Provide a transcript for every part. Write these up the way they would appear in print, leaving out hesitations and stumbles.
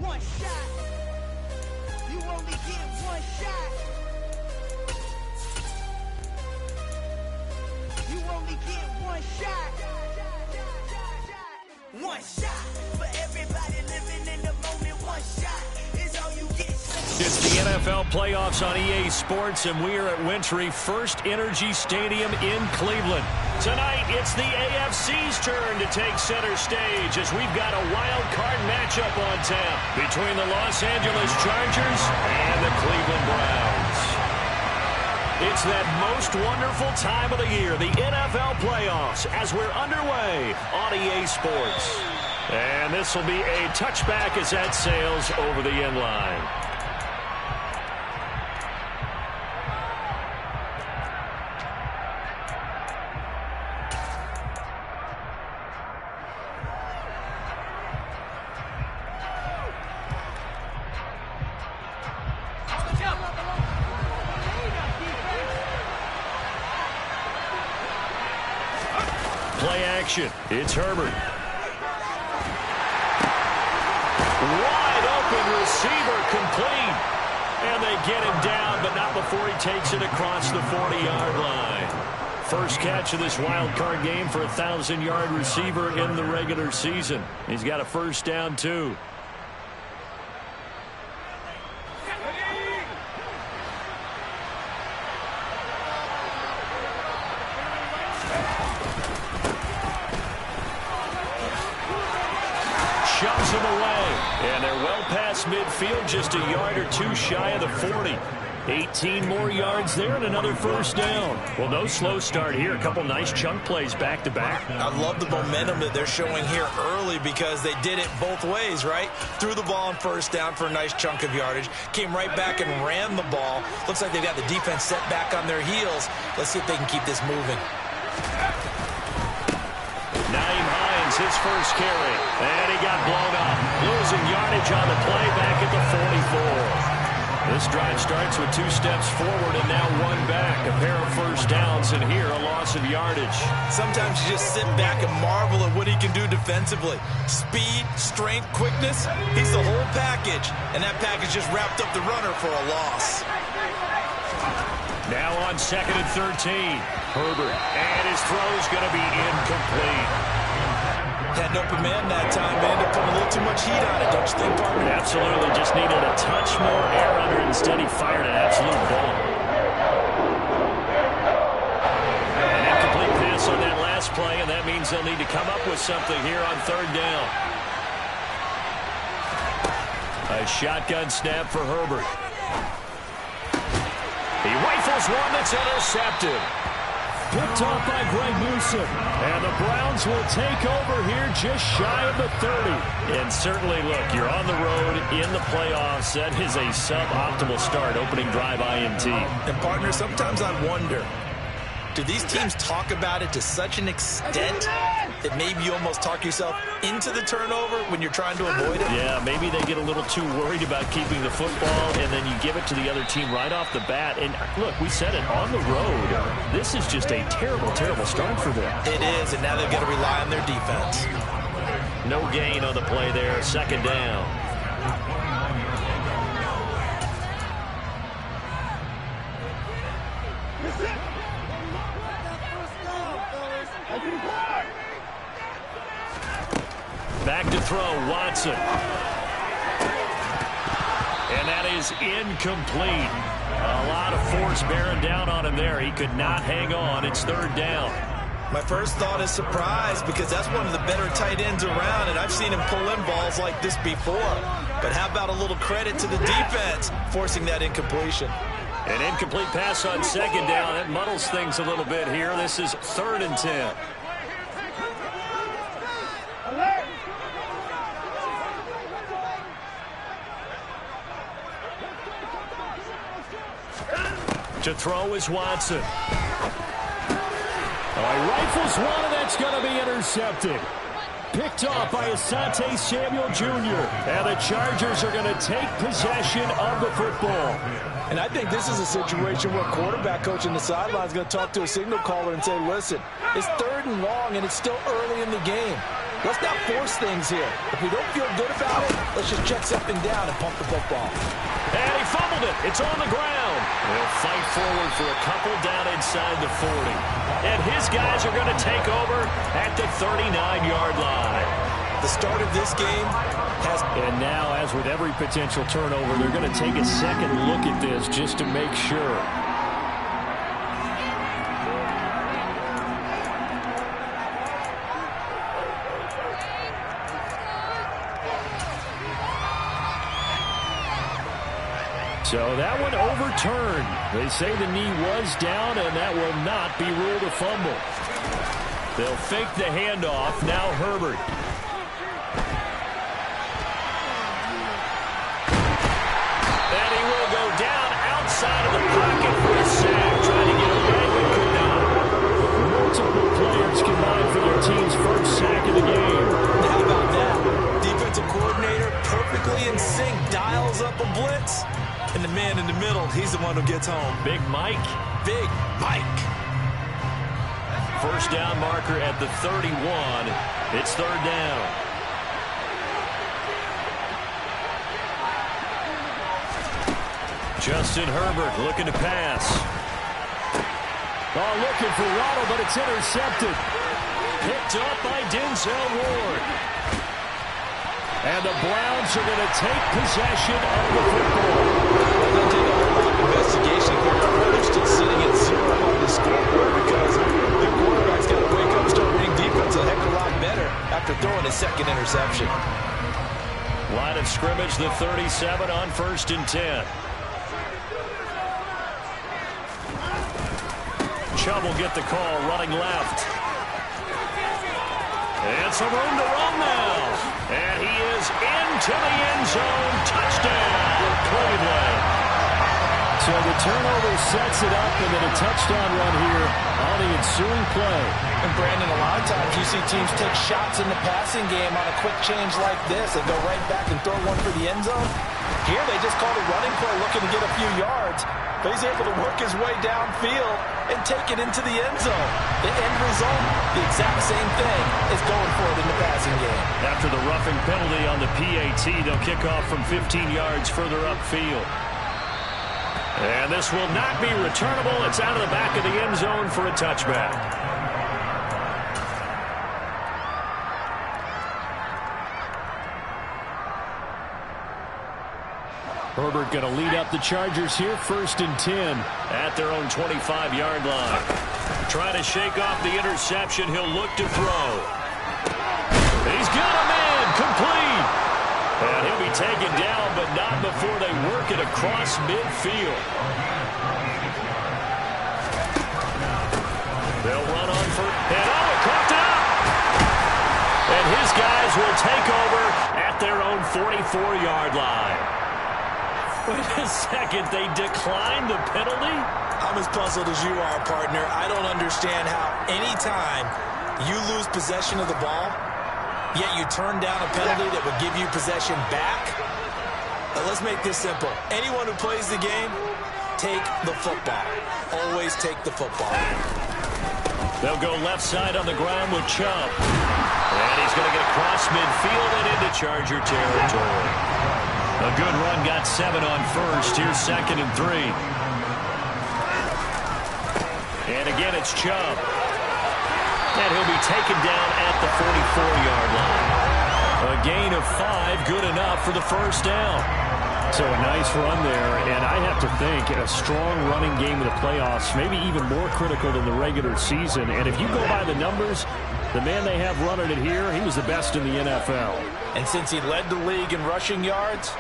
One shot. You only get one shot. You only get one shot. One shot for everybody living in the moment. One shot is all you get. It's the NFL playoffs on EA Sports, and we are at Wintry First Energy Stadium in Cleveland. Tonight, it's the AFC's turn to take center stage as we've got a wild card matchup on tap between the Los Angeles Chargers and the Cleveland Browns. It's that most wonderful time of the year, the NFL playoffs, as we're underway on EA Sports. And this will be a touchback as that sails over the end line. Play action. It's Herbert. Wide open receiver complete. And they get him down, but not before he takes it across the 40-yard line. First catch of this wild card game for a 1,000-yard receiver in the regular season. He's got a first down, too. Shoves him away, and they're well past midfield, just a yard or two shy of the 40. 18 more yards there and another first down. Well, no slow start here. A couple nice chunk plays back-to-back. I love the momentum that they're showing here early because they did it both ways, right? Threw the ball on first down for a nice chunk of yardage, came right back and ran the ball. Looks like they've got the defense set back on their heels. Let's see if they can keep this moving. His first carry, and he got blown up. Losing yardage on the play back at the 44. This drive starts with 2 steps forward and now 1 back. A pair of first downs, and here a loss of yardage. Sometimes you just sit back and marvel at what he can do defensively. Speed, strength, quickness, he's the whole package. And that package just wrapped up the runner for a loss. Now on 2nd and 13. Herbert, and his throw's going to be incomplete. Had an open man that time, but ended up putting a little too much heat on it, don't you think, partner? Absolutely. Just needed a touch more air under it. Instead, he fired an absolute bullet. An incomplete pass on that last play, and that means they'll need to come up with something here on 3rd down. A shotgun snap for Herbert. He rifles one that's intercepted. Picked off by Greg Newsom. And the Browns will take over here just shy of the 30. And certainly, look, you're on the road in the playoffs. That is a suboptimal start, opening drive INT. And, partner, sometimes I wonder, do these teams talk about it to such an extent that maybe you almost talk yourself into the turnover when you're trying to avoid it? Yeah, maybe they get a little too worried about keeping the football, and then you give it to the other team right off the bat. And, look, we said it, on the road, this is just a terrible, terrible start for them. It is, and now they've got to rely on their defense. No gain on the play there, 2nd down. Back to throw, Watson. And that is incomplete. A lot of force bearing down on him there. He could not hang on. It's 3rd down. My first thought is surprise because that's one of the better tight ends around, and I've seen him pull in balls like this before. But how about a little credit to the defense forcing that incompletion? An incomplete pass on 2nd down. That muddles things a little bit here. This is 3rd and 10. To throw is Watson. Oh, he rifles one, and that's going to be intercepted. Picked off by Asante Samuel Jr. And the Chargers are going to take possession of the football. And I think this is a situation where a quarterback coach in the sideline is going to talk to a signal caller and say, listen, it's 3rd and long, and it's still early in the game. Let's not force things here. If we don't feel good about it, let's just check something down and pump the football. And he fumbled it. It's on the ground. They'll fight forward for a couple down inside the 40. And his guys are going to take over at the 39-yard line. The start of this game has... And now, as with every potential turnover, they're going to take a second look at this just to make sure. So that one overturned. They say the knee was down, and that will not be ruled a fumble. They'll fake the handoff. Now Herbert. And he will go down outside of the pocket for a sack. Trying to get away, but could not. Multiple players combined for their team's first sack of the game. How about that? Defensive coordinator perfectly in sync, dials up a blitz. And the man in the middle, he's the one who gets home. Big Mike. Big Mike. First down marker at the 31. It's third down. Justin Herbert looking to pass. Oh, looking for Waddle, but it's intercepted. Picked up by Denzel Ward. And the Browns are going to take possession of the football. They're going to take a whole lot of investigation here. They're still sitting at 0 on the scoreboard because the quarterback's got to wake up and start reading defense a heck of a lot better after throwing his second interception. Line of scrimmage, the 37 on 1st and 10. Chubb will get the call, running left. And some room to run now. And he is into the end zone. Touchdown, Cleveland. So the turnover sets it up, and then a touchdown run here on the ensuing play. And Brandon, a lot of times you see teams take shots in the passing game on a quick change like this and go right back and throw one for the end zone. Here they just called a running play looking to get a few yards. But he's able to work his way downfield and take it into the end zone. The end result, the exact same thing is going for it in the passing game. After the roughing penalty on the PAT, they'll kick off from 15 yards further upfield. And this will not be returnable. It's out of the back of the end zone for a touchback. Herbert going to lead up the Chargers here, 1st and 10 at their own 25-yard line. Trying to shake off the interception. He'll look to throw. He's got a man, complete. And he'll be taken down, but not before they work it across midfield. They'll run on for... And oh, it coughed it up! And his guys will take over at their own 44-yard line. Wait a second, they declined the penalty? I'm as puzzled as you are, partner. I don't understand how any time you lose possession of the ball, yet you turn down a penalty that would give you possession back. Now, let's make this simple. Anyone who plays the game, take the football. Always take the football. They'll go left side on the ground with Chubb. And he's going to get across midfield and into Charger territory. A good run, got 7 on 1st. Here's 2nd and 3. And again, it's Chubb. And he'll be taken down at the 44-yard line. A gain of 5, good enough for the first down. So a nice run there, and I have to think a strong running game in the playoffs, maybe even more critical than the regular season. And if you go by the numbers, the man they have running it here, he was the best in the NFL. And since he led the league in rushing yards,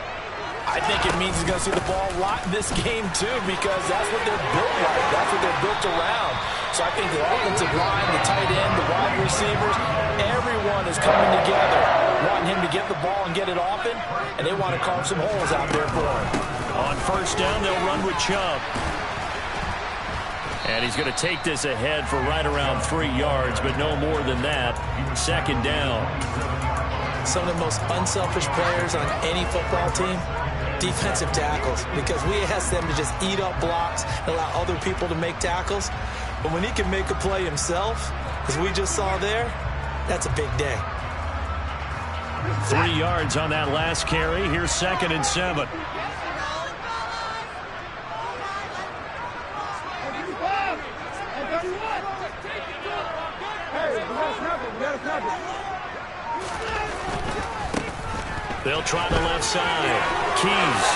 I think it means he's going to see the ball a lot in this game, too, because that's what they're built like. That's what they're built around. So I think the offensive line, the tight end, the wide receivers, everyone is coming together, wanting him to get the ball and get it often, and they want to carve some holes out there for him. On first down, they'll run with Chubb. And he's going to take this ahead for right around 3 yards, but no more than that. 2nd down. Some of the most unselfish players on any football team, defensive tackles, because we ask them to just eat up blocks and allow other people to make tackles. But when he can make a play himself, as we just saw there, that's a big day. 3 yards on that last carry. Here's 2nd and 7. They'll try the left side. Keys.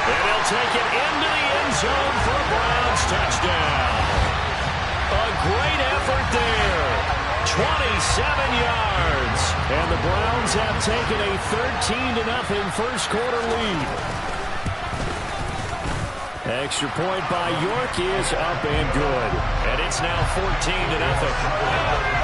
And they'll take it into the end zone for a Browns touchdown. A great effort there. 27 yards. And the Browns have taken a 13-0 first quarter lead. Extra point by York is up and good. And it's now 14-0.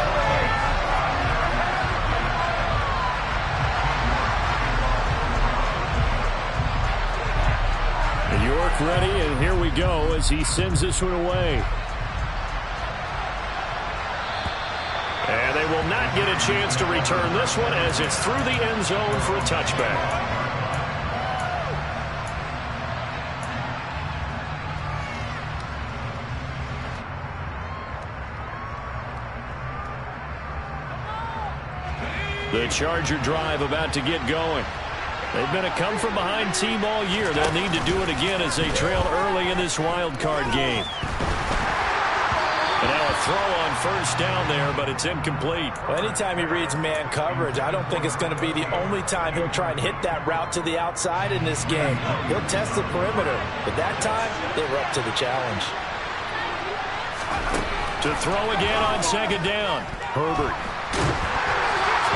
York ready, and here we go as he sends this one away. And they will not get a chance to return this one as it's through the end zone for a touchback. The Charger drive about to get going. They've been a come-from-behind team all year. They'll need to do it again as they trail early in this wild card game. And now a throw on first down there, but it's incomplete. Well, anytime he reads man coverage, I don't think it's going to be the only time he'll try and hit that route to the outside in this game. He'll test the perimeter, but that time they were up to the challenge. To throw again on 2nd down. Herbert.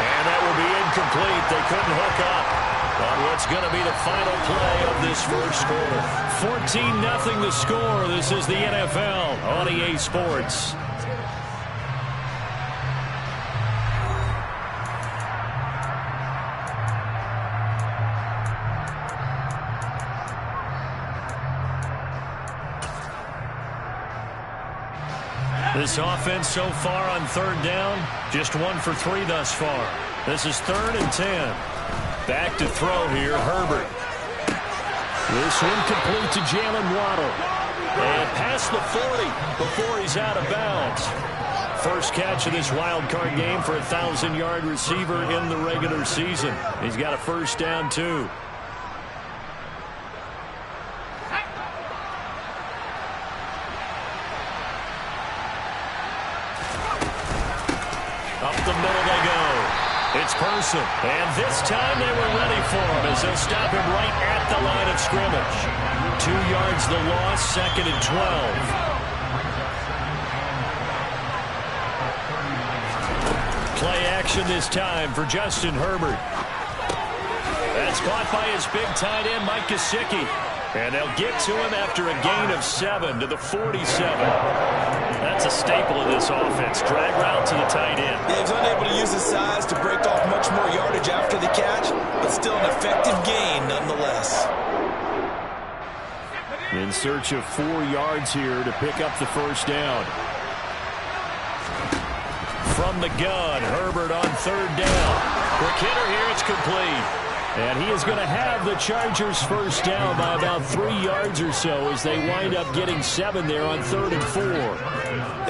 And that will be incomplete. They couldn't hook up on what's going to be the final play of this first quarter. 14-0 the score. This is the NFL on EA Sports. This offense so far on 3rd down, just 1 for 3 thus far. This is 3rd and 10. Back to throw here, Herbert. This one complete to Jalen Waddle. And past the 40 before he's out of bounds. First catch of this wild card game for a 1,000-yard receiver in the regular season. He's got a first down, too. Up the middle they go. It's Person. And this time they were ready for him as they'll stop him right at the line of scrimmage. 2 yards the loss, 2nd and 12. Play action this time for Justin Herbert. That's caught by his big tight end, Mike Gesicki. And they'll get to him after a gain of 7 to the 47. That's a staple of this offense. Drag route to the tight end. Yeah, he was unable to use his size to break off much more yardage after the catch, but still an effective gain nonetheless. In search of 4 yards here to pick up the first down. From the gun, Herbert on 3rd down. Quick hitter here, it's complete. And he is going to have the Chargers first down by about 3 yards or so as they wind up getting 7 there on 3rd and 4.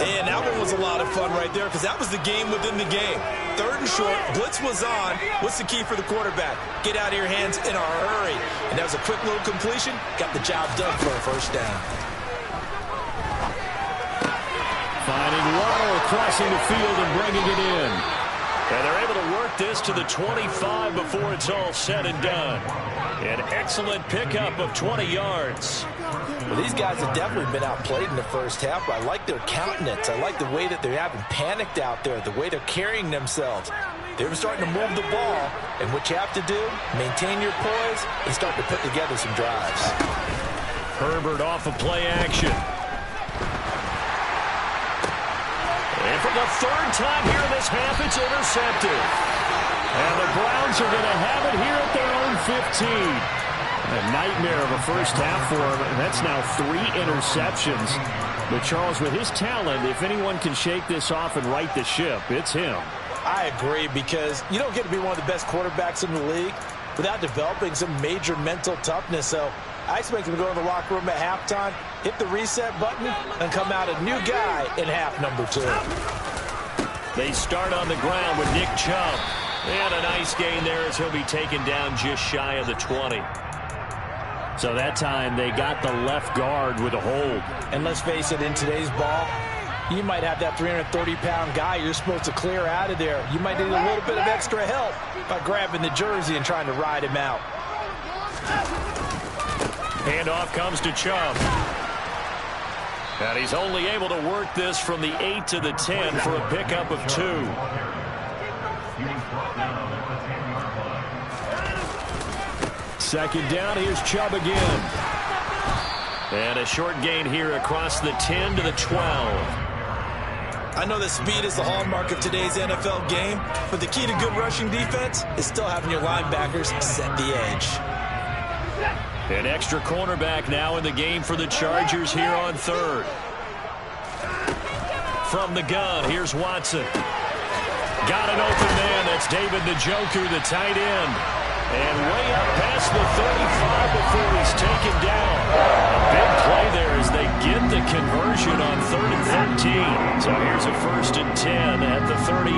And that one was a lot of fun right there because that was the game within the game. 3rd and short, blitz was on. What's the key for the quarterback? Get out of your hands in a hurry. And that was a quick little completion. Got the job done for a first down. Finding Waddle crossing the field and bringing it in. And they're able to work this to the 25 before it's all said and done. An excellent pickup of 20 yards. Well, these guys have definitely been outplayed in the first half, but I like their countenance. I like the way that they haven't panicked out there, the way they're carrying themselves. They're starting to move the ball, and what you have to do, maintain your poise and start to put together some drives. Herbert off of play action. And for the 3rd time here in this half, it's intercepted. And the Browns are going to have it here at their own 15. A nightmare of a first half for him. And that's now 3 interceptions. But Charles, with his talent, if anyone can shake this off and right the ship, it's him. I agree, because you don't get to be one of the best quarterbacks in the league without developing some major mental toughness. So I expect him to go in the locker room at halftime, hit the reset button, and come out a new guy in half number 2. They start on the ground with Nick Chubb. And a nice gain there as he'll be taken down just shy of the 20. So that time they got the left guard with a hold. And let's face it, in today's ball, you might have that 330-pound guy you're supposed to clear out of there. You might need a little bit of extra help by grabbing the jersey and trying to ride him out. Handoff comes to Chubb. And he's only able to work this from the 8 to the 10 for a pickup of 2. Second down, here's Chubb again. And a short gain here across the 10 to the 12. I know that speed is the hallmark of today's NFL game, but the key to good rushing defense is still having your linebackers set the edge. An extra cornerback now in the game for the Chargers here on third. From the gun, here's Watson. Got an open man. That's David Njoku, the tight end. And way up past the 35 before he's taken down. A big play there as they get the conversion on 3rd and 13. So here's a 1st and 10 at the 38.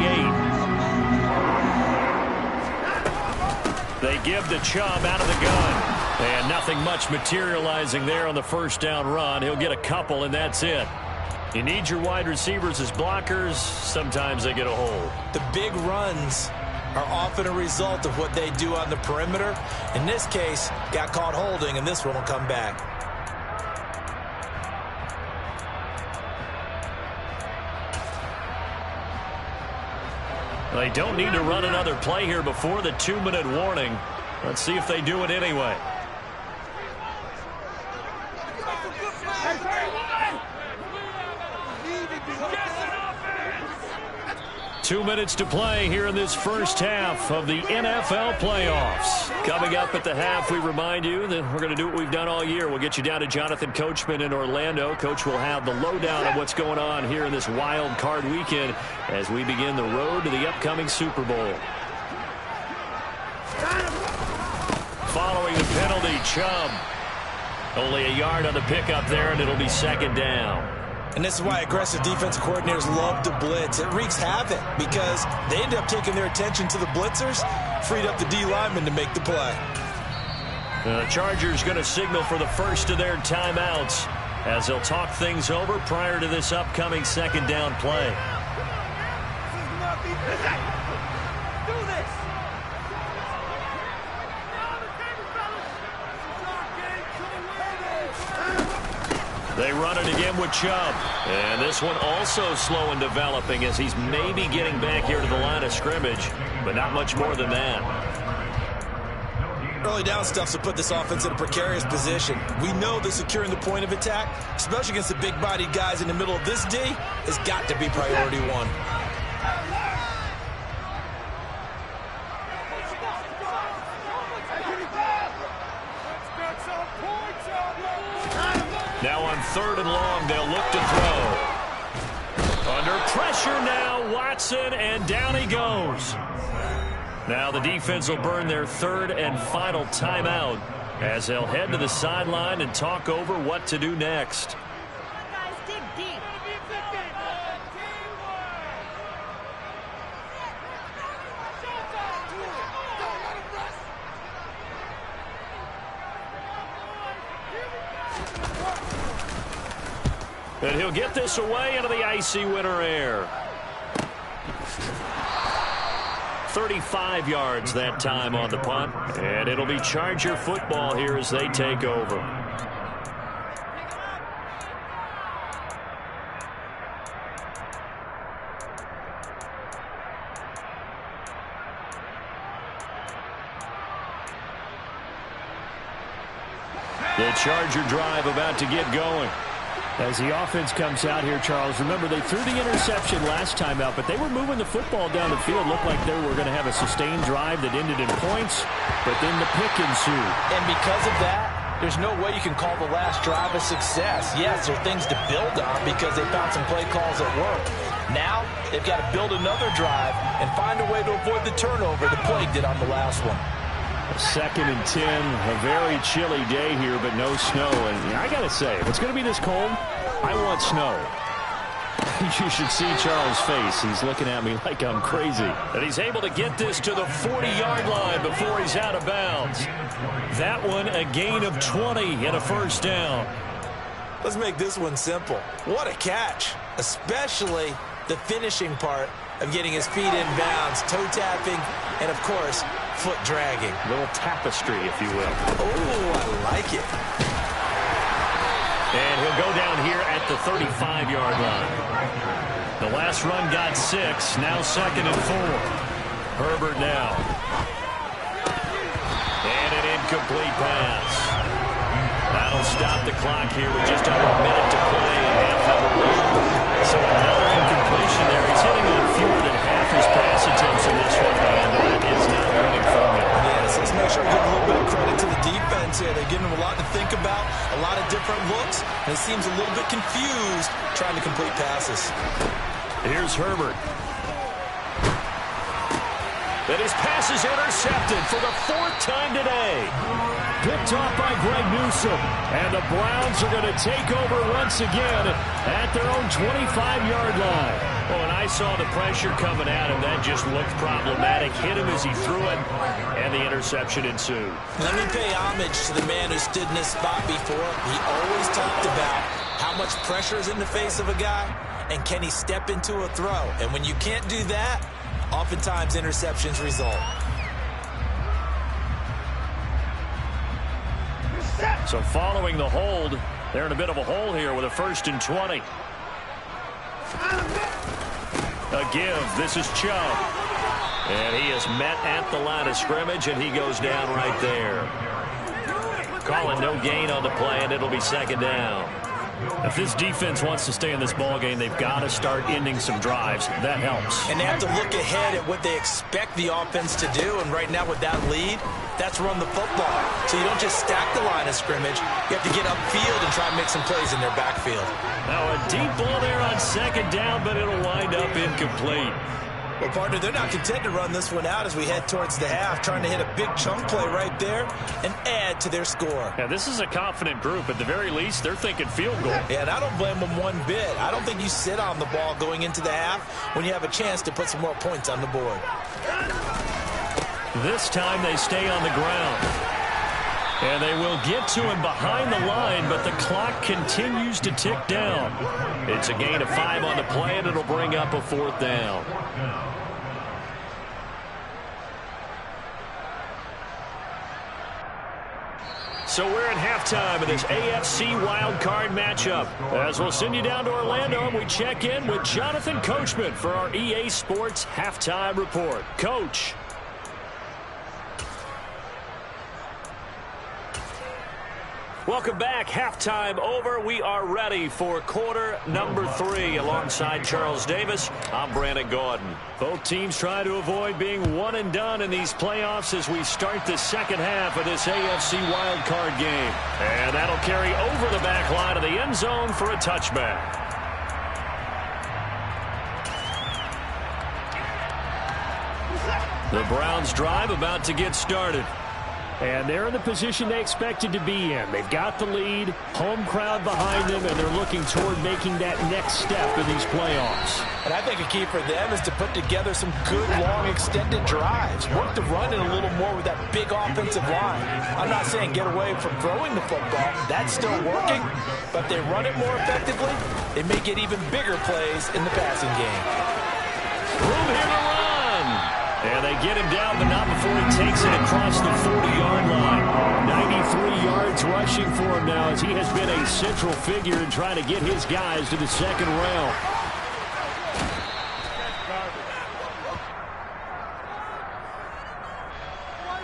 They give the Chubb out of the gun. And nothing much materializing there on the first down run. He'll get a couple, and that's it. You need your wide receivers as blockers. Sometimes they get a hold. The big runs are often a result of what they do on the perimeter. In this case, got caught holding, and this one will come back. They don't need to run another play here before the 2-minute warning. Let's see if they do it anyway. 2 minutes to play here in this first half of the NFL playoffs. Coming up at the half, we remind you that we're going to do what we've done all year. We'll get you down to Jonathan Coachman in Orlando. Coach will have the lowdown of what's going on here in this wild card weekend as we begin the road to the upcoming Super Bowl. Following the penalty, Chubb. Only a yard on the pickup there, and it'll be second down. And this is why aggressive defensive coordinators love to blitz. It wreaks havoc because they end up taking their attention to the blitzers, freed up the D lineman to make the play. The Chargers going to signal for the first of their timeouts as they'll talk things over prior to this upcoming second down play. They run it again with Chubb. And this one also slow in developing as he's maybe getting back here to the line of scrimmage, but not much more than that. Early down stuff's to put this offense in a precarious position. We know that securing the point of attack, especially against the big-bodied guys in the middle of this D, has got to be priority one. Now on 3rd and long, they'll look to throw. Under pressure now, Watson, and down he goes. Now the defense will burn their 3rd and final timeout as they'll head to the sideline and talk over what to do next. And he'll get this away into the icy winter air. 35 yards that time on the punt. And it'll be Charger football here as they take over. The Charger drive about to get going. As the offense comes out here, Charles, remember they threw the interception last time out, but they were moving the football down the field. Looked like they were going to have a sustained drive that ended in points, but then the pick ensued. And because of that, there's no way you can call the last drive a success. Yes, there are things to build on because they found some play calls that work. Now, they've got to build another drive and find a way to avoid the turnover the Plague did on the last one. 2nd and 10, a very chilly day here, but no snow. And I got to say, if it's going to be this cold, I want snow. You should see Charles' face. He's looking at me like I'm crazy. And he's able to get this to the 40-yard line before he's out of bounds. That one a gain of 20 and a first down. Let's make this one simple. What a catch, especially the finishing part of getting his feet in bounds, toe tapping, and of course, foot dragging. A little tapestry, if you will. Oh, I like it. And he'll go down here at the 35-yard line. The last run got 6, now 2nd and 4. Herbert now. And an incomplete pass. That'll stop the clock here with just under a minute to play in half number 1. So another incompletion there. He's hitting on fewer than half his pass attempts in this one, and that is not winning formula. Yes, let's make sure we give a little bit of credit to the defense here. They're giving him a lot to think about, a lot of different looks, and he seems a little bit confused trying to complete passes. Here's Herbert. And his pass is intercepted for the 4th time today. Picked off by Greg Newsome. And the Browns are going to take over once again at their own 25-yard line. Well, when I saw the pressure coming at him, that just looked problematic. Hit him as he threw it, and the interception ensued. Let me pay homage to the man who stood in this spot before. He always talked about how much pressure is in the face of a guy, and can he step into a throw. And when you can't do that, oftentimes interceptions result. So following the hold, they're in a bit of a hole here with a 1st and 20. A give. This is Chubb. And he is met at the line of scrimmage, and he goes down right there. Calling no gain on the play, and it'll be 2nd down. If this defense wants to stay in this ballgame, they've got to start ending some drives. That helps. And they have to look ahead at what they expect the offense to do. And right now with that lead, that's run the football. So you don't just stack the line of scrimmage. You have to get upfield and try and make some plays in their backfield. Now a deep ball there on 2nd down, but it'll wind up incomplete. Well, partner, they're not content to run this one out as we head towards the half, trying to hit a big chunk play right there and add to their score. Yeah, this is a confident group. At the very least, they're thinking field goal. Yeah, and I don't blame them one bit. I don't think you sit on the ball going into the half when you have a chance to put some more points on the board. This time they stay on the ground. And they will get to him behind the line, but the clock continues to tick down. It's a gain of 5 on the play, and it'll bring up a 4th down. So we're at halftime of this AFC wildcard matchup. As we'll send you down to Orlando, and we check in with Jonathan Coachman for our EA Sports Halftime Report. Coach. Welcome back. Halftime over. We are ready for quarter number 3. Alongside Charles Davis, I'm Brandon Gordon. Both teams try to avoid being one and done in these playoffs as we start the second half of this AFC wildcard game. And that'll carry over the back line of the end zone for a touchback. The Browns drive about to get started. And they're in the position they expected to be in. They've got the lead, home crowd behind them, and they're looking toward making that next step in these playoffs. And I think a key for them is to put together some good, long, extended drives. Work the run in a little more with that big offensive line. I'm not saying get away from throwing the football. That's still working. But if they run it more effectively, they may get even bigger plays in the passing game. Room here to run. And they get him down, but not before he takes it across the 40-yard line. 93 yards rushing for him now as he has been a central figure in trying to get his guys to the second round.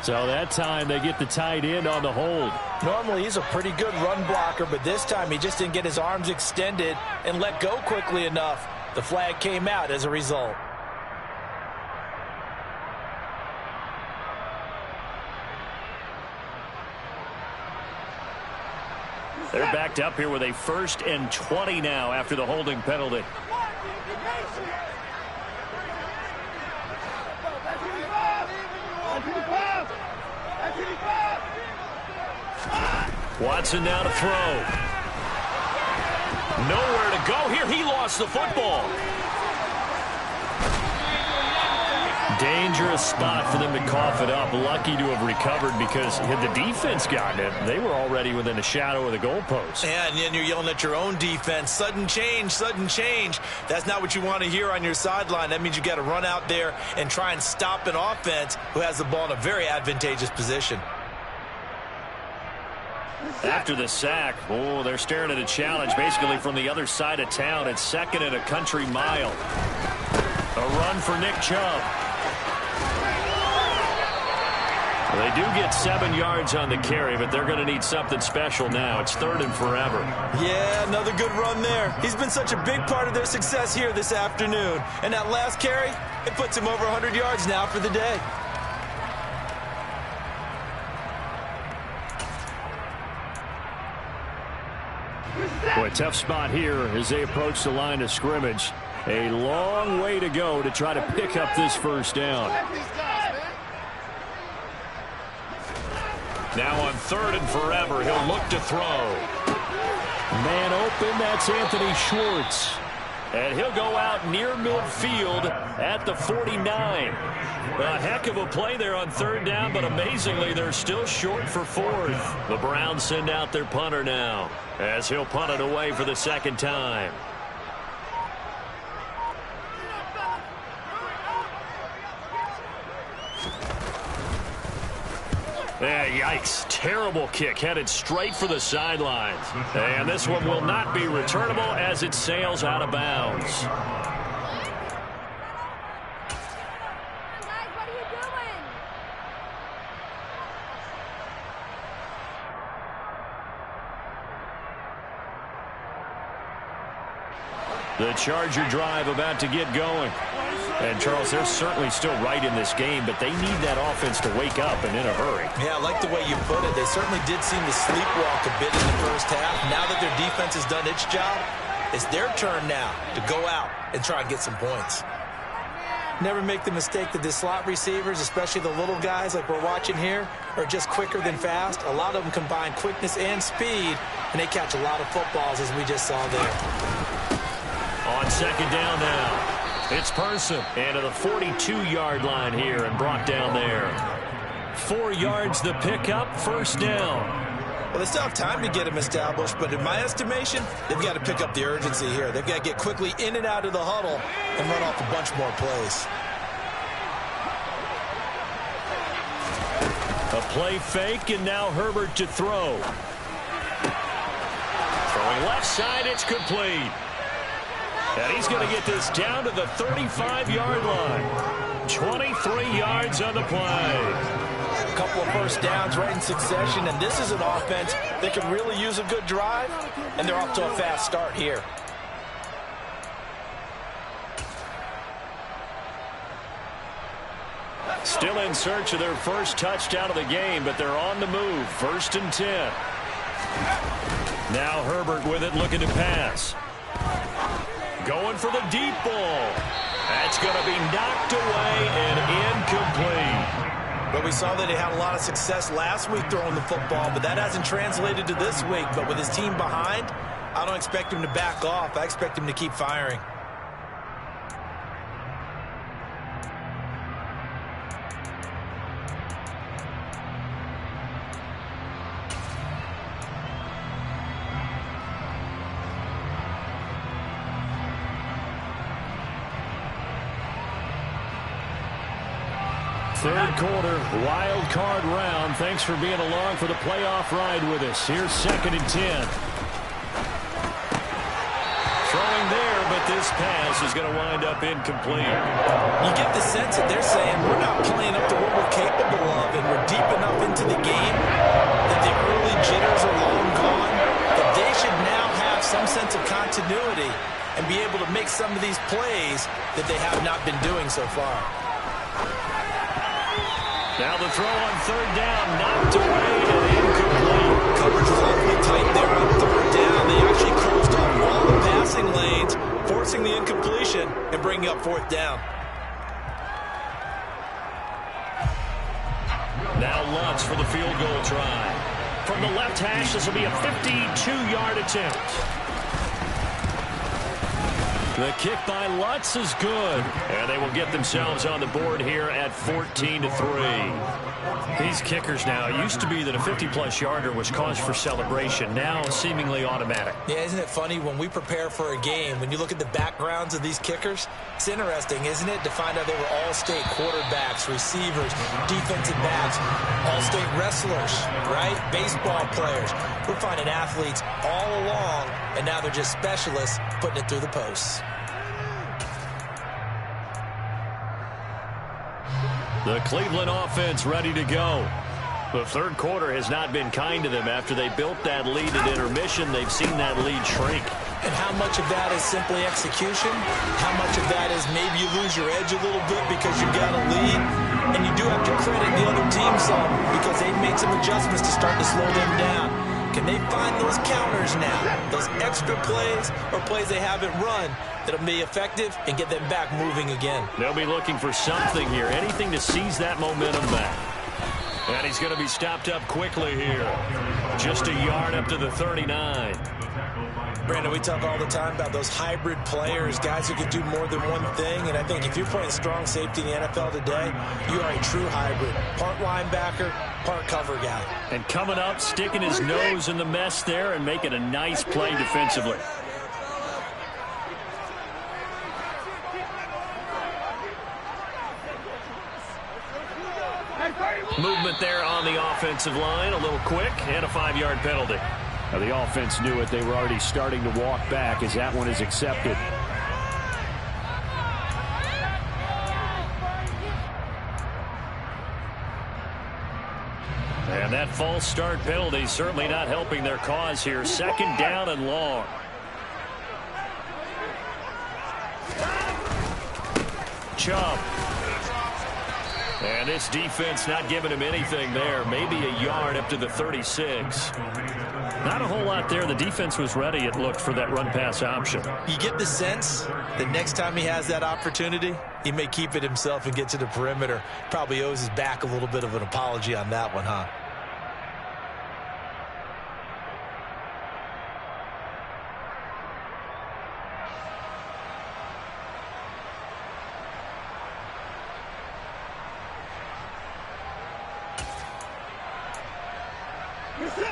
So that time they get the tight end on the hold. Normally he's a pretty good run blocker, but this time he just didn't get his arms extended and let go quickly enough. The flag came out as a result. They're backed up here with a 1st and 20 now after the holding penalty. Watson now to throw. Nowhere to go here. He lost the football. Dangerous spot for them to cough it up. Lucky to have recovered because had the defense gotten it, they were already within a shadow of the goalpost. Yeah, and then you're yelling at your own defense. Sudden change, sudden change. That's not what you want to hear on your sideline. That means you got to run out there and try and stop an offense who has the ball in a very advantageous position. After the sack, oh, they're staring at a challenge basically from the other side of town. It's 2nd and a country mile. A run for Nick Chubb. They do get 7 yards on the carry, but they're going to need something special now. It's 3rd and forever. Yeah, another good run there. He's been such a big part of their success here this afternoon. And that last carry, it puts him over 100 yards now for the day. Boy, tough spot here as they approach the line of scrimmage. A long way to go to try to pick up this first down. Now on 3rd and forever, he'll look to throw. Man open, that's Anthony Schwartz. And he'll go out near midfield at the 49. A heck of a play there on 3rd down, but amazingly, they're still short for 4th. The Browns send out their punter now as he'll punt it away for the 2nd time. Yeah, yikes. Terrible kick headed straight for the sidelines. And this one will not be returnable as it sails out of bounds. The Charger drive about to get going. And, Charles, they're certainly still right in this game, but they need that offense to wake up and in a hurry. Yeah, I like the way you put it. They certainly did seem to sleepwalk a bit in the first half. Now that their defense has done its job, it's their turn now to go out and try and get some points. Never make the mistake that the slot receivers, especially the little guys like we're watching here, are just quicker than fast. A lot of them combine quickness and speed, and they catch a lot of footballs, as we just saw there. On 2nd down now. It's Person into the 42-yard line here and brought down there. 4 yards the pickup, 1st down. Well, they still have time to get him established, but in my estimation, they've got to pick up the urgency here. They've got to get quickly in and out of the huddle and run off a bunch more plays. A play fake, and now Herbert to throw. Throwing left side, it's complete. And he's going to get this down to the 35-yard line. 23 yards on the play. A couple of first downs right in succession, and this is an offense that can really use a good drive, and they're off to a fast start here. Still in search of their first touchdown of the game, but they're on the move. 1st and 10. Now Herbert with it, looking to pass. Going for the deep ball. That's going to be knocked away and incomplete. But we saw that he had a lot of success last week throwing the football, but that hasn't translated to this week. But with his team behind, I don't expect him to back off. I expect him to keep firing. Third quarter, wild card round. Thanks for being along for the playoff ride with us. Here's 2nd and 10. Throwing there, but this pass is going to wind up incomplete. You get the sense that they're saying we're not playing up to what we're capable of, and we're deep enough into the game that the early jitters are long gone, that they should now have some sense of continuity and be able to make some of these plays that they have not been doing so far. Now the throw on 3rd down, knocked away and incomplete. Coverage was awfully tight there on 3rd down. They actually closed off all the passing lanes, forcing the incompletion and bringing up 4th down. Now Lutz for the field goal try. From the left hash, this will be a 52-yard attempt. The kick by Lutz is good. And they will get themselves on the board here at 14-3. These kickers now, it used to be that a 50-plus yarder was cause for celebration. Now seemingly automatic. Yeah, isn't it funny when we prepare for a game, when you look at the backgrounds of these kickers, it's interesting, isn't it, to find out they were all-state quarterbacks, receivers, defensive backs, all-state wrestlers, right? Baseball players. We're finding athletes all along, and now they're just specialists putting it through the posts. The Cleveland offense ready to go. The third quarter has not been kind to them. After they built that lead at intermission, they've seen that lead shrink. And how much of that is simply execution? How much of that is maybe you lose your edge a little bit because you got a lead? And you do have to credit the other team some because they've made some adjustments to start to slow them down. Can they find those counters now, those extra plays or plays they haven't run that'll be effective and get them back moving again? They'll be looking for something here, anything to seize that momentum back. And he's going to be stopped up quickly here. Just a yard up to the 39. Brandon, we talk all the time about those hybrid players, guys who can do more than one thing. And I think if you're playing strong safety in the NFL today, you are a true hybrid. Part linebacker, part cover guy. And coming up, sticking his nose in the mess there and making a nice play defensively. Movement there on the offensive line, a little quick, and a 5-yard penalty. Now the offense knew it. They were already starting to walk back as that one is accepted. And that false start penalty certainly not helping their cause here. Second down and long. Chubb. And this defense not giving him anything there. Maybe a yard up to the 36. Not a whole lot there. The defense was ready, it looked, for that run-pass option. You get the sense that next time he has that opportunity, he may keep it himself and get to the perimeter. Probably owes his back a little bit of an apology on that one, huh?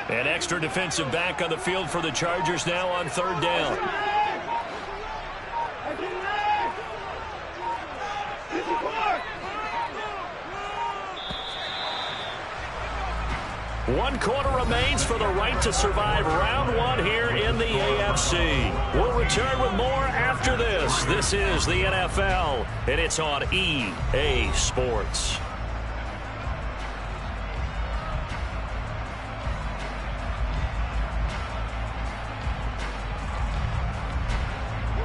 An extra defensive back on the field for the Chargers now on third down. One quarter remains for the right to survive round one here in the AFC. We'll return with more after this. This is the NFL, and it's on EA Sports.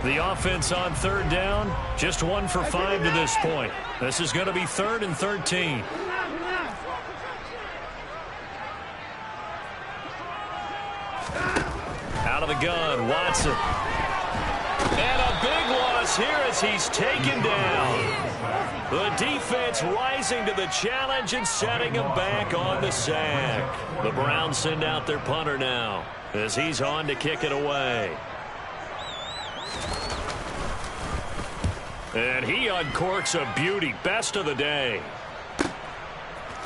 The offense on third down, just 1 for 5 to this point. This is going to be 3rd and 13. Out of the gun, Watson. And a big loss here as he's taken down. The defense rising to the challenge and setting him back on the sack. The Browns send out their punter now as he's on to kick it away. And he uncorks a beauty. Best of the day.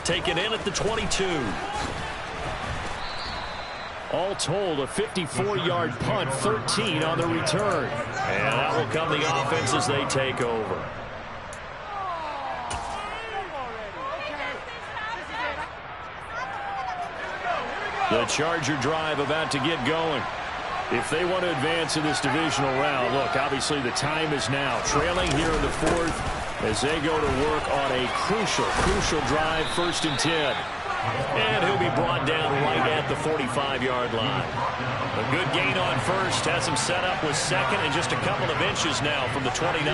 Taken in at the 22. All told, a 54-yard punt, 13 on the return. And that will come the offense as they take over. The Charger drive about to get going. If they want to advance in this divisional round, look, obviously the time is now. Trailing here in the 4th as they go to work on a crucial drive, 1st and 10. And he'll be brought down right at the 45-yard line. A good gain on first, has him set up with 2nd and just a couple of inches now from the 29.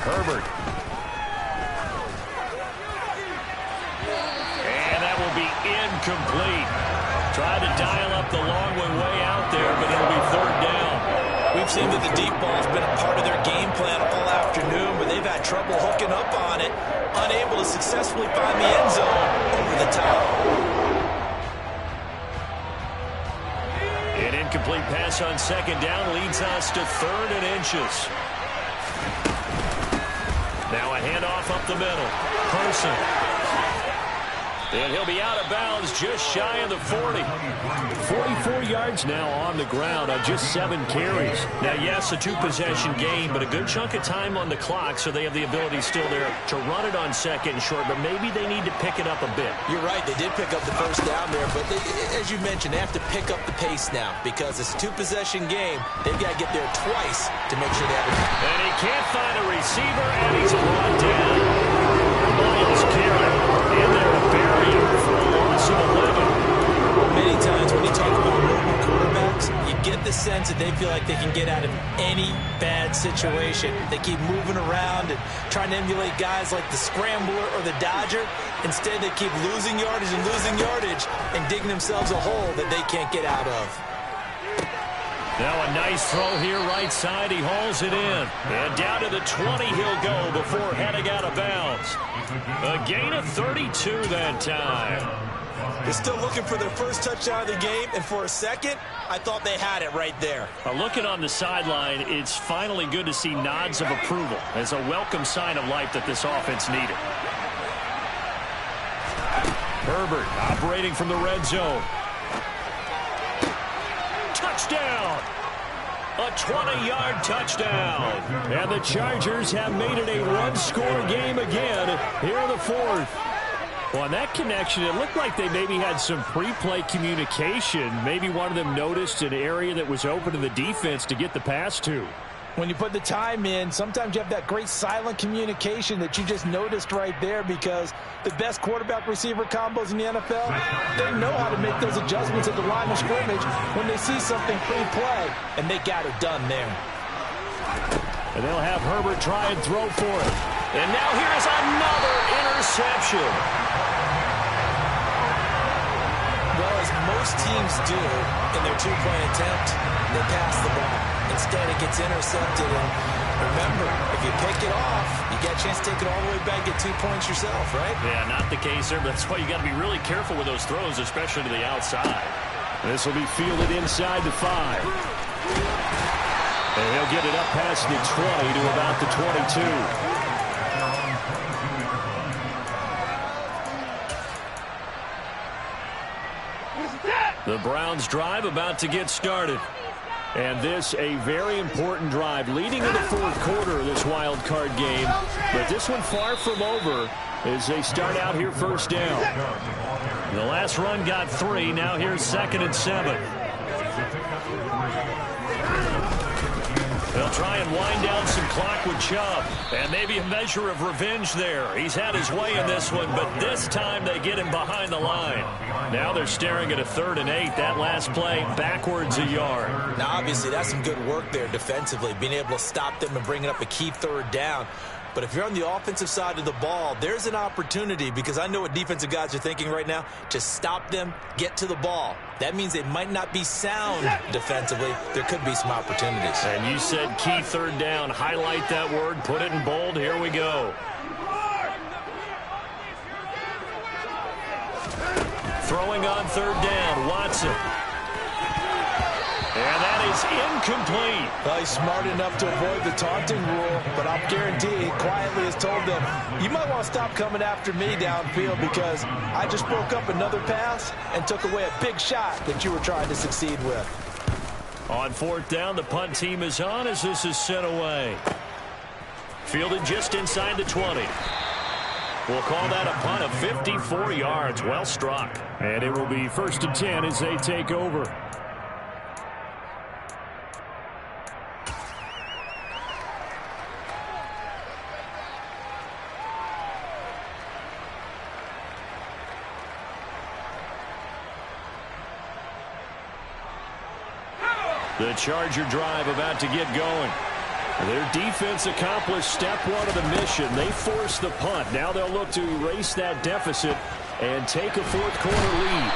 Herbert. Incomplete. Tried to dial up the long one way out there, but it'll be 3rd down. We've seen that the deep ball's been a part of their game plan all afternoon, but they've had had trouble hooking up on it, unable to successfully find the end zone over the top. An incomplete pass on second down leads us to 3rd and inches. Now a handoff up the middle. Person. And he'll be out of bounds just shy of the 40. 44 yards now on the ground on just 7 carries. Now, yes, a 2-possession game, but a good chunk of time on the clock, so they have the ability still there to run it on second and short, but maybe they need to pick it up a bit. You're right. They did pick up the first down there, but as you mentioned, they have to pick up the pace now because it's a 2-possession game. They've got to get there twice to make sure they have it. And he can't find a receiver, and he's brought down. Miles Garrett in there to bury him for a loss of 11. Many times when you talk about mobile quarterbacks, you get the sense that they feel like they can get out of any bad situation. They keep moving around and trying to emulate guys like the Scrambler or the Dodger. Instead, they keep losing yardage and digging themselves a hole that they can't get out of. Now a nice throw here right side. He hauls it in. And down to the 20 he'll go before heading out of bounds. A gain of 32 that time. They're still looking for their first touchdown of the game, and for a second, I thought they had it right there. Looking on the sideline, it's finally good to see nods of approval as a welcome sign of life that this offense needed. Herbert operating from the red zone. Touchdown! A 20-yard touchdown. And the Chargers have made it a one-score game again here in the 4th. Well, on that connection, it looked like they maybe had some pre-play communication. Maybe one of them noticed an area that was open to the defense to get the pass to. When you put the time in, sometimes you have that great silent communication that you just noticed right there, because the best quarterback-receiver combos in the NFL, they know how to make those adjustments at the line of scrimmage when they see something pre-play, and they got it done there. And they'll have Herbert try and throw for it. And now here's another interception. Well, as most teams do in their two-point attempt, they pass the ball. Instead, it gets intercepted. And remember, if you pick it off, you get a chance to take it all the way back, get 2 points yourself, right? Yeah, not the case there, but that's why you got to be really careful with those throws, especially to the outside. This will be fielded inside the 5. And he'll get it up past the 20 to about the 22. The Browns drive about to get started. And this a very important drive leading in the 4th quarter of this wild card game. But this one far from over as they start out here first down. The last run got 3. Now here's 2nd and 7. They'll try and wind down some clock with Chubb. And maybe a measure of revenge there. He's had his way in this one, but this time they get him behind the line. Now they're staring at a 3rd and 8. That last play backwards a yard. Now, obviously, that's some good work there defensively, being able to stop them and bringing up a key 3rd down. But if you're on the offensive side of the ball, there's an opportunity, because I know what defensive guys are thinking right now. Just stop them, get to the ball. That means they might not be sound defensively. There could be some opportunities. And you said key 3rd down. Highlight that word. Put it in bold. Here we go. Throwing on 3rd down. Watson. And that is incomplete. Well, he's smart enough to avoid the taunting rule, but I'll guarantee he quietly has told them, you might want to stop coming after me downfield, because I just broke up another pass and took away a big shot that you were trying to succeed with. On 4th down, the punt team is on as this is sent away. Fielded just inside the 20. We'll call that a punt of 54 yards. Well struck. And it will be 1st and 10 as they take over. The Charger drive about to get going. Their defense accomplished step 1 of the mission. They forced the punt. Now they'll look to erase that deficit and take a 4th quarter lead.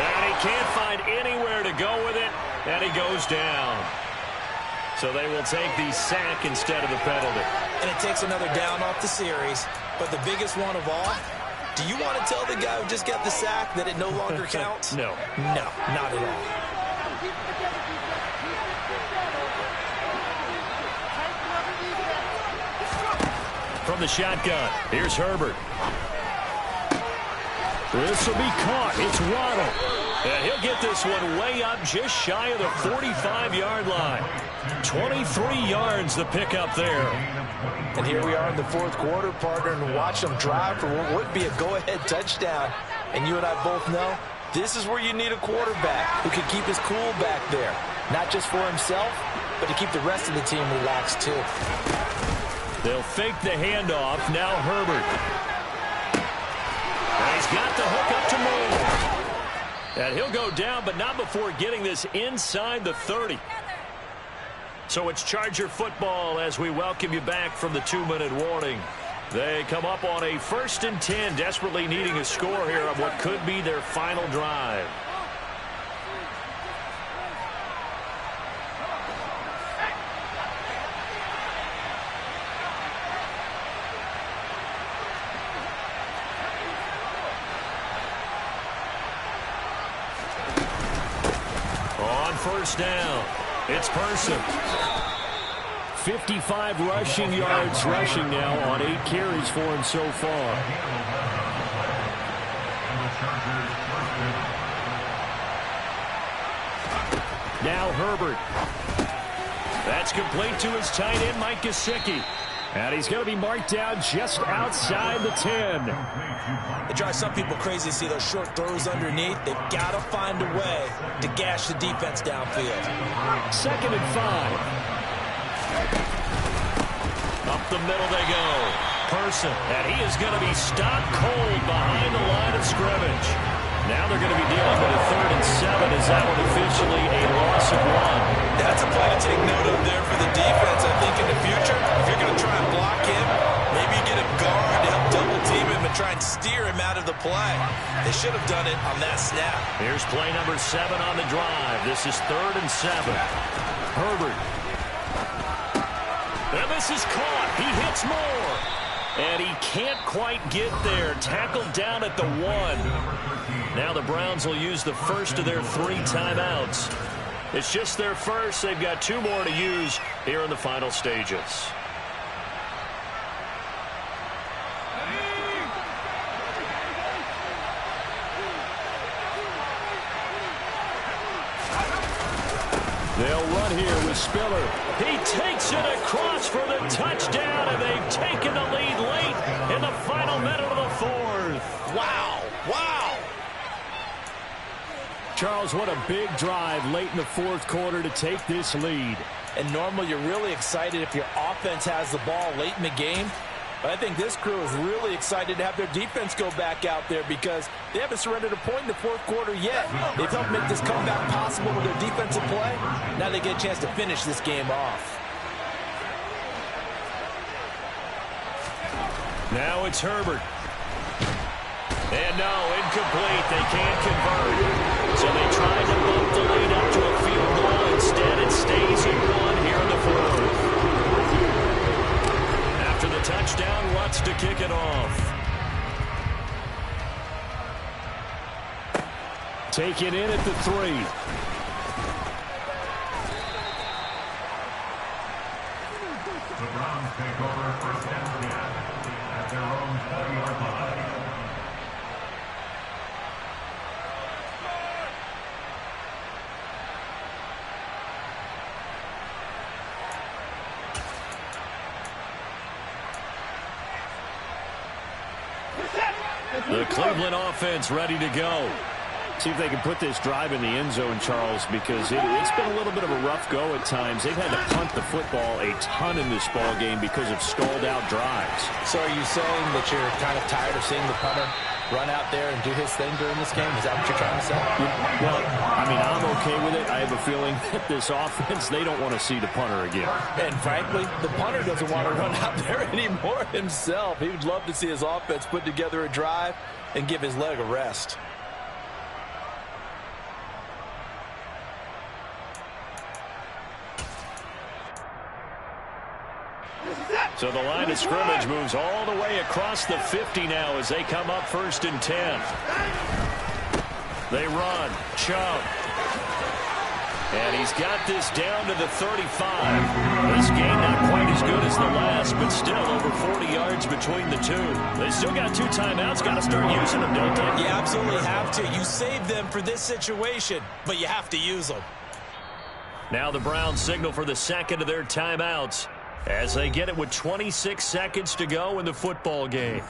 And he can't find anywhere to go with it, and he goes down. So they will take the sack instead of the penalty. and it takes another down off the series. But the biggest one of all, do you want to tell the guy who just got the sack that it no longer counts? No. No, not at all. From the shotgun, here's Herbert. This will be caught. It's Waddle. And he'll get this one way up just shy of the 45-yard line. 23 yards the pickup there. And here we are in the fourth quarter, partner, and watch them drive for what would be a go-ahead touchdown. And you and I both know this is where you need a quarterback who can keep his cool back there. Not just for himself, but to keep the rest of the team relaxed too. They'll fake the handoff. Now Herbert. And he's got the hook up to Moore. And he'll go down, but not before getting this inside the 30. So it's Charger football as we welcome you back from the 2-minute warning. They come up on a 1st and 10, desperately needing a score here on what could be their final drive. First down. It's Person. 55 rushing yards rushing now on 8 carries for him so far. Now Herbert. That's complete to his tight end, Mike Gesicki. And he's going to be marked down just outside the 10. It drives some people crazy to see those short throws underneath. They've got to find a way to gash the defense downfield. 2nd and 5. Up the middle they go. Person. And he is going to be stopped cold behind the line of scrimmage. Now they're going to be dealing with a 3rd and 7. Is that one officially a loss of 1? That's a play to take note of there for the defense. I think in the future, if you're going to try and block him, maybe you get a guard to help double team him and try and steer him out of the play. They should have done it on that snap. Here's play number 7 on the drive. This is 3rd and 7. Herbert. And this is caught. He hits Moore. And he can't quite get there. Tackled down at the 1. Now the Browns will use the first of their 3 timeouts. It's just their first. They've got 2 more to use here in the final stages. They'll run here with Spiller. He takes it across for the touchdown, and they've taken the lead late in the final minute of the 4th. Wow. Wow. Charles, what a big drive late in the 4th quarter to take this lead. And normally you're really excited if your offense has the ball late in the game. But I think this crew is really excited to have their defense go back out there because they haven't surrendered a point in the 4th quarter yet. They've helped make this comeback possible with their defensive play. Now they get a chance to finish this game off. Now it's Herbert. And no, incomplete. They can't convert. So they tried to bump the lead up to a field goal. Instead, it stays at 1 here in the 4th. After the touchdown, Lutz to kick it off. Taken in at the 3. The Browns take over 1st and 10 at their own 40-yard line. The Cleveland offense ready to go. See if they can put this drive in the end zone, Charles, because it's been a little bit of a rough go at times. They've had to punt the football a ton in this ball game because of stalled-out drives. So are you saying that you're kind of tired of seeing the punter run out there and do his thing during this game? Is that what you're trying to say? Well, I mean, I'm okay with it. I have a feeling that this offense, they don't want to see the punter again. And frankly, the punter doesn't want to run out there anymore himself. He would love to see his offense put together a drive and give his leg a rest. So the line of scrimmage moves all the way across the 50 now as they come up 1st and 10. They run. Chubb. And he's got this down to the 35. This game not quite as good as the last, but still over 40 yards between the two. They still got 2 timeouts. Got to start using them, don't they? You absolutely have to. You save them for this situation, but you have to use them. Now the Browns signal for the second of their timeouts as they get it with 26 seconds to go in the football game.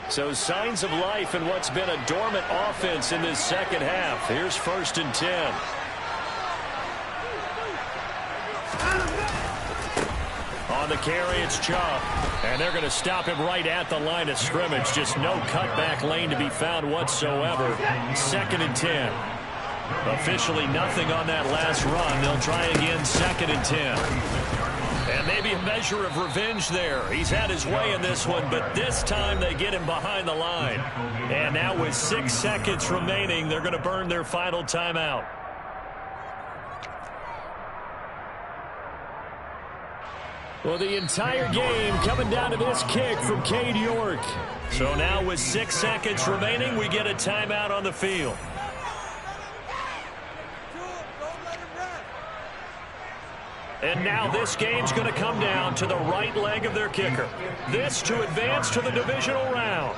So signs of life in what's been a dormant offense in this second half. Here's 1st and 10. On the carry, it's Chubb. And they're going to stop him right at the line of scrimmage. Just no cutback lane to be found whatsoever. 2nd and 10. Officially nothing on that last run. They'll try again 2nd and 10. And maybe a measure of revenge there. He's had his way in this one, but this time they get him behind the line. And now with 6 seconds remaining, they're going to burn their final timeout. Well, the entire game coming down to this kick from Cade York. So now with 6 seconds remaining, we get a timeout on the field. And now this game's going to come down to the right leg of their kicker. This to advance to the divisional round.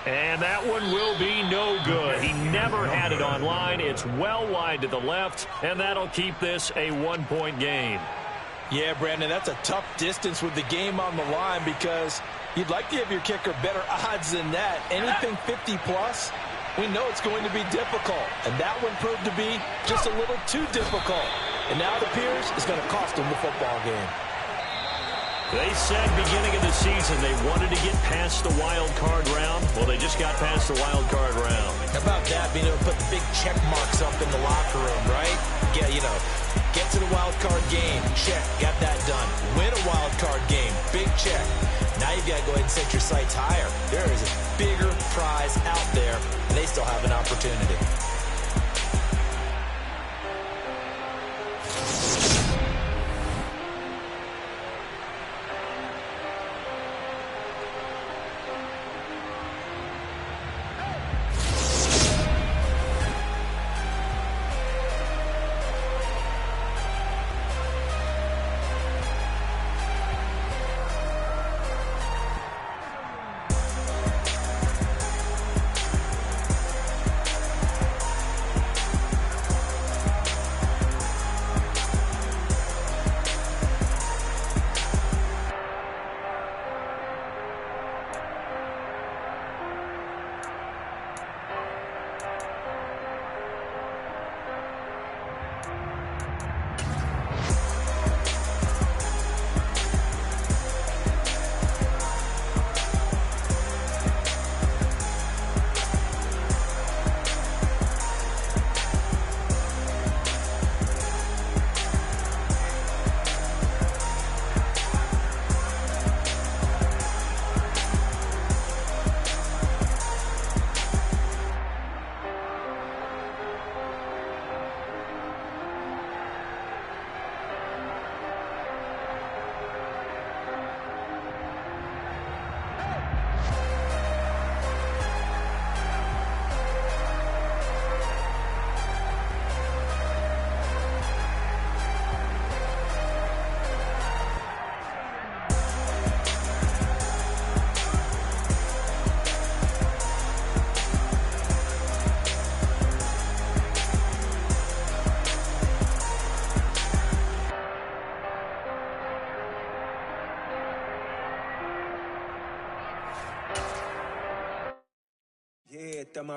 And that one will be no good. He never had it on line. It's well wide to the left, and that'll keep this a 1-point game. Yeah, Brandon, that's a tough distance with the game on the line because you'd like to give your kicker better odds than that. Anything 50-plus, we know it's going to be difficult. And that one proved to be just a little too difficult. And now it appears it's going to cost them the football game. They said beginning of the season they wanted to get past the wild card round. Well, they just got past the wild card round. How about that, being able to put the big check marks up in the locker room, right? Yeah, you know, get to the wild card game, check, got that done. Win a wild card game, big check. Now you've got to go ahead and set your sights higher. There is a bigger prize out there, and they still have an opportunity.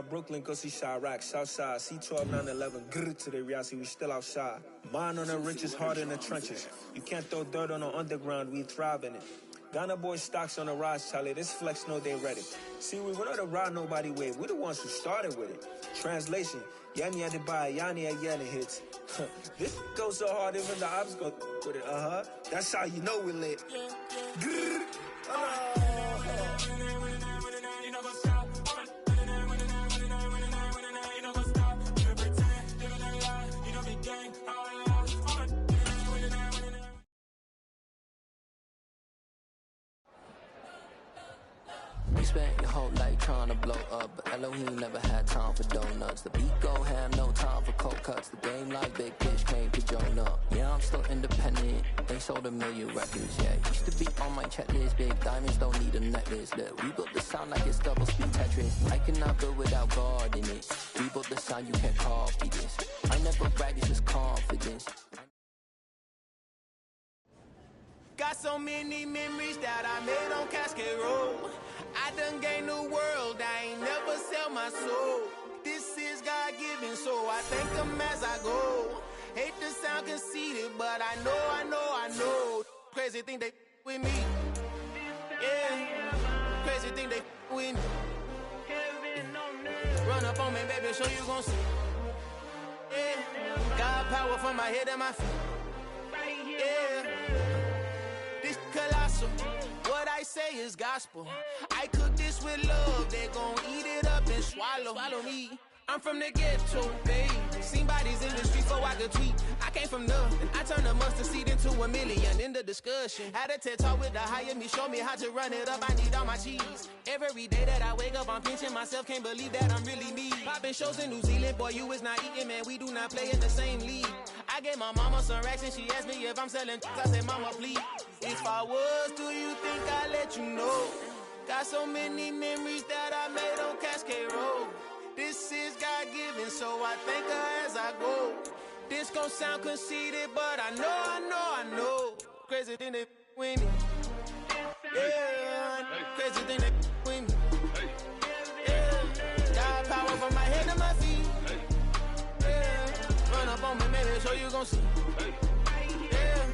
my Brooklyn, go see Chirac, Southside, C12, 911, grrr to the Riasi, we still outside. Mine on the riches, hard in the trenches. You can't throw dirt on the underground, we thrive in it. Ghana boys stocks on the rise, Charlie, this flex know they ready. See, we went on to ride nobody wave, we the ones who started with it. Translation, Yanni had to buy, Yanni had Yanni hits. This goes so hard, even the ops go with it, That's how you know we lit. Grrr. You spent your whole life trying to blow up, but Elohim never had time for donuts. The beat go ham, no time for cold cuts. The game like Big Fish came to join up. Yeah, I'm still independent, ain't sold a million records yet. Used to be on my checklist, big diamonds don't need a necklace. Look, we built the sound like it's double speed Tetris. I cannot build without God in it. We built the sound, you can't copy this. I never brag, it's just confidence. Got so many memories that I made on Cascade Road. I done gained the world, I ain't never sell my soul. This is God-given, so I thank him as I go. Hate to sound conceited, but I know. Crazy thing they with me. Yeah, crazy thing they with me. Run up on me, baby, so you gon' see. Yeah, God power from my head and my feet. Yeah. Colossal, what I say is gospel. I cook this with love, they gon' eat it up and swallow me. I'm from the ghetto, babe. Seen bodies in the streets before I could tweet. I came from nothing. I turned a mustard seed into a million in the discussion. Had a TED talk with the higher me, show me how to run it up. I need all my cheese. Every day that I wake up, I'm pinching myself. Can't believe that I'm really me. Popping shows in New Zealand, boy, you is not eating, man. We do not play in the same league. I gave my mama some racks and she asked me if I'm selling. I said, mama, please. If I was, do you think I'd let you know? Got so many memories that I made on Cascade Road. This is God-given, so I thank her as I go. This gon' sound conceited, but I know. Crazy thing they with me. Yeah, crazy thing they with me. Yeah, got power from my head to my feet. Yeah, run up on me, maybe, so you gon' see. Yeah.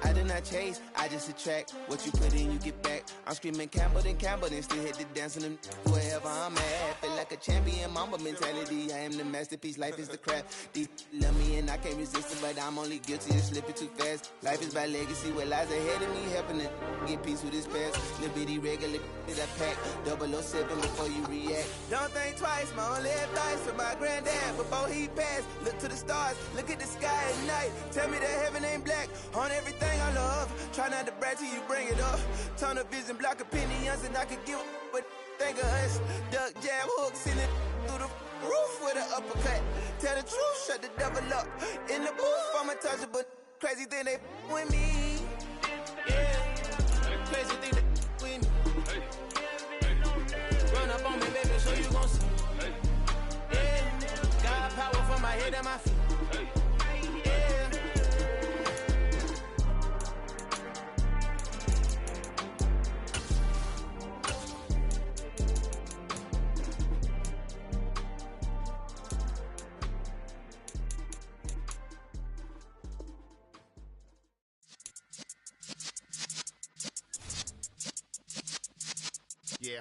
I did not chase, I just attract. What you put in, you get back. I'm screaming Campbell, then still hit the dance and them wherever I'm at. Feel like a champion, mamba mentality. I am the masterpiece, life is the crap. These love me and I can't resist it, but I'm only guilty of slipping too fast. Life is by legacy, what lies ahead of me, helping it get peace with this past. Little bitty regular that I pack, 007 before you react. Don't think twice, my only advice for my granddad before he passed. Look to the stars, look at the sky at night. Tell me that heaven ain't black on everything I love. Try not to brag till you bring it up. Tunnel vision, block opinions, and I could give but think of us. Duck, jab, hooks in it through the roof with an uppercut. Tell the truth, shut the devil up. In the booth, I'm untouchable. Crazy thing they with me. Yeah, crazy thing they with me. Run up on me, baby, so you gon' see. Yeah, got power from my head and my feet. Yeah.